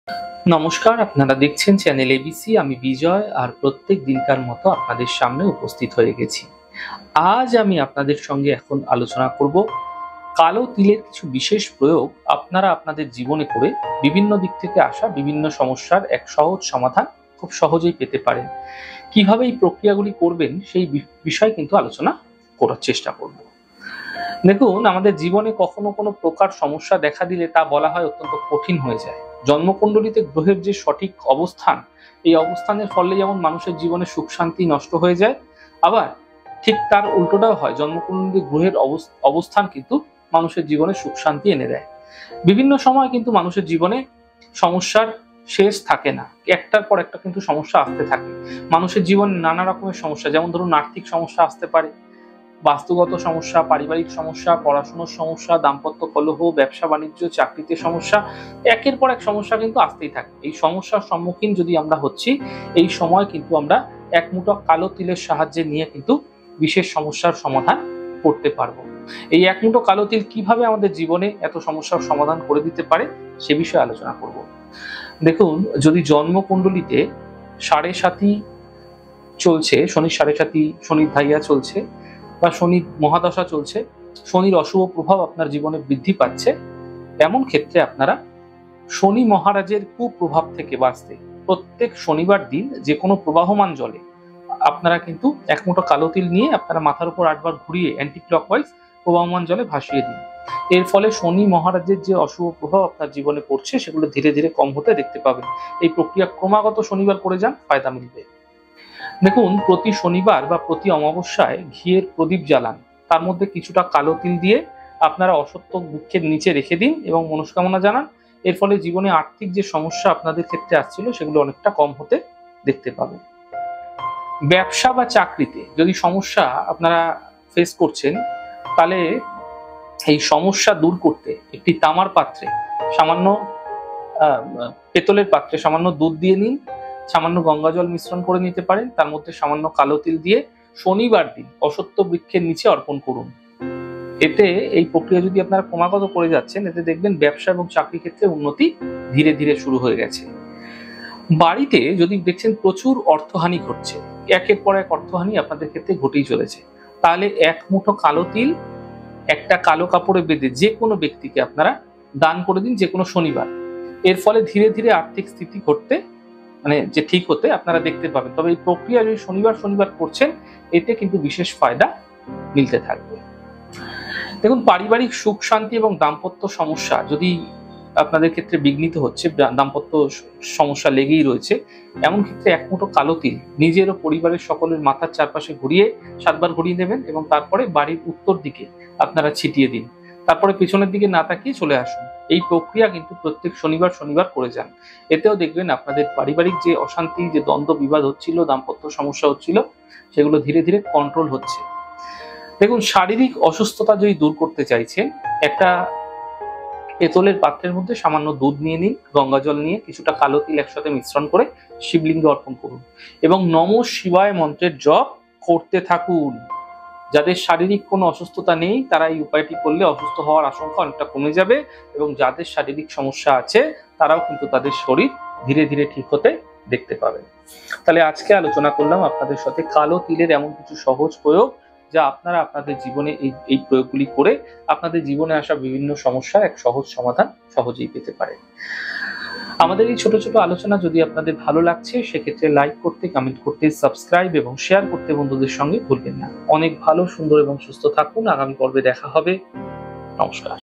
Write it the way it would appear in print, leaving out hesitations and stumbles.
নমস্কার, আপনারা দেখছেন চ্যানেল এবিসি। আমি বিজয়, আর প্রত্যেক দিনকার মতো আপনাদের সামনে উপস্থিত হয়ে গেছি। আজ আমি আপনাদের সঙ্গে এখন আলোচনা করব কালো তিলের কিছু বিশেষ প্রয়োগ আপনারা আপনাদের জীবনে করে বিভিন্ন দিক থেকে আসা বিভিন্ন সমস্যার এক সহজ সমাধান খুব সহজেই পেতে পারেন। কিভাবে এই প্রক্রিয়াগুলি করবেন সেই বিষয় কিন্তু আলোচনা করার চেষ্টা করব। দেখুন, আমাদের জীবনে কখনো কোনো প্রকার সমস্যা দেখা দিলে তা বলা হয় অত্যন্ত কঠিন হয়ে যায়। জন্মকুণ্ডলিতে গ্রহের যে সঠিক অবস্থান, এই অবস্থানের ফলে যেমন মানুষের জীবনে সুখ শান্তি নষ্ট হয়ে যায়, আবার ঠিক তার উল্টোটাও হয়। জন্মকুণ্ডলিতে গ্রহের অবস্থান কিন্তু মানুষের জীবনে সুখ শান্তি এনে দেয়। বিভিন্ন সময় কিন্তু মানুষের জীবনে সমস্যার শেষ থাকে না, একটার পর একটা কিন্তু সমস্যা আসতে থাকে। মানুষের জীবনে নানা রকমের সমস্যা, যেমন ধরুন আর্থিক সমস্যা আসতে পারে, বাস্তুগত সমস্যা, পারিবারিক সমস্যা, পড়াশোনার সমস্যা, দাম্পত্য কলহ, ব্যবসা বাণিজ্য, চাকরিতে সমস্যা, একের পর এক সমস্যা কিন্তু আসতেই থাকে। এই সমস্যার সম্মুখীন যদি আমরা হচ্ছি, এই সময় কিন্তু আমরা এক মুঠো কালো তিলের সাহায্যে নিয়ে কিন্তু বিশেষ সমস্যার সমাধান করতে পারবো। এই এক মুঠো কালো তিল কিভাবে আমাদের জীবনে এত সমস্যার সমাধান করে দিতে পারে সে বিষয়ে আলোচনা করব। দেখুন, যদি জন্মকুণ্ডলিতে সাড়ে সাতি চলছে, শনির সাড়ে সাতি, শনির ধাইয়া চলছে, বা শনির মহাদশা চলছে, শনির অশুভ প্রভাব আপনার জীবনে বৃদ্ধি পাচ্ছে, এমন ক্ষেত্রে আপনারা শনি মহারাজের কুপ্রভাব থেকে বাঁচতে প্রত্যেক শনিবার দিন যে কোনো প্রবাহমান জলে আপনারা কিন্তু এক মুঠো কালো তিল নিয়ে আপনারা মাথার উপর 8 বার ঘুরিয়ে অ্যান্টি ক্লকওয়াইজ প্রবাহমান জলে ভাসিয়ে দিন। এর ফলে শনি মহারাজের যে অশুভ প্রভাব আপনার জীবনে পড়ছে সেগুলো ধীরে ধীরে কম হতে দেখতে পাবেন। এই প্রক্রিয়া ক্রমাগত শনিবার করে যান, ফায়দা মিলবে। দেখুন, প্রতি শনিবার বা প্রতি অমাবস্যায় ঘিয়ের প্রদীপ জ্বালান, তার মধ্যে কিছুটা কালো তিল দিয়ে আপনারা অসত্য বৃক্ষের নিচে রেখে দিন এবং মনস্কামনা জানান। এর ফলে জীবনে আর্থিক যে সমস্যা আপনাদের ক্ষেত্রে আসছিল সেগুলো অনেকটা কম হতে দেখতে পাবেন। ব্যবসা বা চাকরিতে যদি সমস্যা আপনারা ফেস করছেন, তাহলে এই সমস্যা দূর করতে একটি তামার পাত্রে সামান্য পেতলের পাত্রে সামান্য দুধ দিয়ে নিন, সামান্য গঙ্গা জল মিশ্রণ করে নিতে পারেন, তার মধ্যে সামান্য কালো তিল দিয়ে শনিবার দিন অসত্য বৃক্ষের নিচে অর্পণ করুন। এতে এই প্রক্রিয়া যদি আপনারা ক্রমাগত করে যাচ্ছেন, এতে দেখবেন ব্যবসা এবং চাকরি ক্ষেত্রে উন্নতি ধীরে ধীরে শুরু হয়ে গেছে। বাড়িতে যদি দেখছেন প্রচুর অর্থহানি ঘটছে, একের পর এক অর্থহানি আপনাদের ক্ষেত্রে ঘটেই চলেছে, তাহলে এক মুঠো কালো তিল একটা কালো কাপড়ে বেঁধে যে কোনো ব্যক্তিকে আপনারা দান করে দিন যে কোনো শনিবার। এর ফলে ধীরে ধীরে আর্থিক স্থিতি ঘটতে যে ঠিক হতে আপনারা দেখতে পাবেন। তবে এই প্রক্রিয়া যদি শনিবার শনিবার করছেন, এতে কিন্তু বিশেষ ফায়দা মিলতে থাকবে। দেখুন, পারিবারিক সুখ শান্তি এবং দাম্পত্য সমস্যা যদি আপনাদের ক্ষেত্রে বিঘ্নিত হচ্ছে, দাম্পত্য সমস্যা লেগেই রয়েছে, এমন ক্ষেত্রে এক মুঠো কালো তিল নিজের ও পরিবারের সকলের মাথার চারপাশে ঘুরিয়ে 7 বার ঘুরিয়ে দেবেন এবং তারপরে বাড়ির উত্তর দিকে আপনারা ছিটিয়ে দিন। তারপরে পেছনের দিকে না তাকিয়ে চলে আসুন। এই প্রক্রিয়া কিন্তু প্রত্যেক শনিবার শনিবার করে যান। এতেও দেখবেন আপনাদের পারিবারিক যে অশান্তি, যে দ্বন্দ্ব বিবাদ হচ্ছিল, দাম্পত্য সমস্যা হচ্ছিল, সেগুলো ধীরে ধীরে কন্ট্রোল হচ্ছে। দেখুন, শারীরিক অসুস্থতা যদি দূর করতে চাইছেন, একটা পেতলের পাত্রের মধ্যে সামান্য দুধ নিয়ে নিন, গঙ্গা জল নিয়ে কিছুটা কালো তিল একসাথে মিশ্রণ করে শিবলিঙ্গে অর্পণ করুন এবং নমঃ শিবায় মন্ত্রের জপ করতে থাকুন। যাদের শারীরিক কোনো অসুস্থতা নেই তারা এই উপায়টি করলে অসুস্থ হওয়ার আশঙ্কা অনেকটা কমে যাবে, এবং যাদের শারীরিক সমস্যা আছে তারাও কিন্তু তাদের শরীর ধীরে ধীরে ঠিক হতে দেখতে পাবেন। তাহলে আজকে আলোচনা করলাম আপনাদের সাথে কালো তিলের এমন কিছু সহজ প্রয়োগ, যা আপনারা আপনাদের জীবনে এই প্রয়োগগুলি করে আপনাদের জীবনে আসা বিভিন্ন সমস্যার এক সহজ সমাধান সহজেই পেতে পারেন। আমাদের এই ছোট ছোট আলোচনা যদি আপনাদের ভালো লাগছে, সেক্ষেত্রে লাইক করতে, কমেন্ট করতে, সাবস্ক্রাইব এবং শেয়ার করতে বন্ধুদের সঙ্গে ভুলবেন না। অনেক ভালো, সুন্দর এবং সুস্থ থাকুন। আগামী পর্বে দেখা হবে। নমস্কার।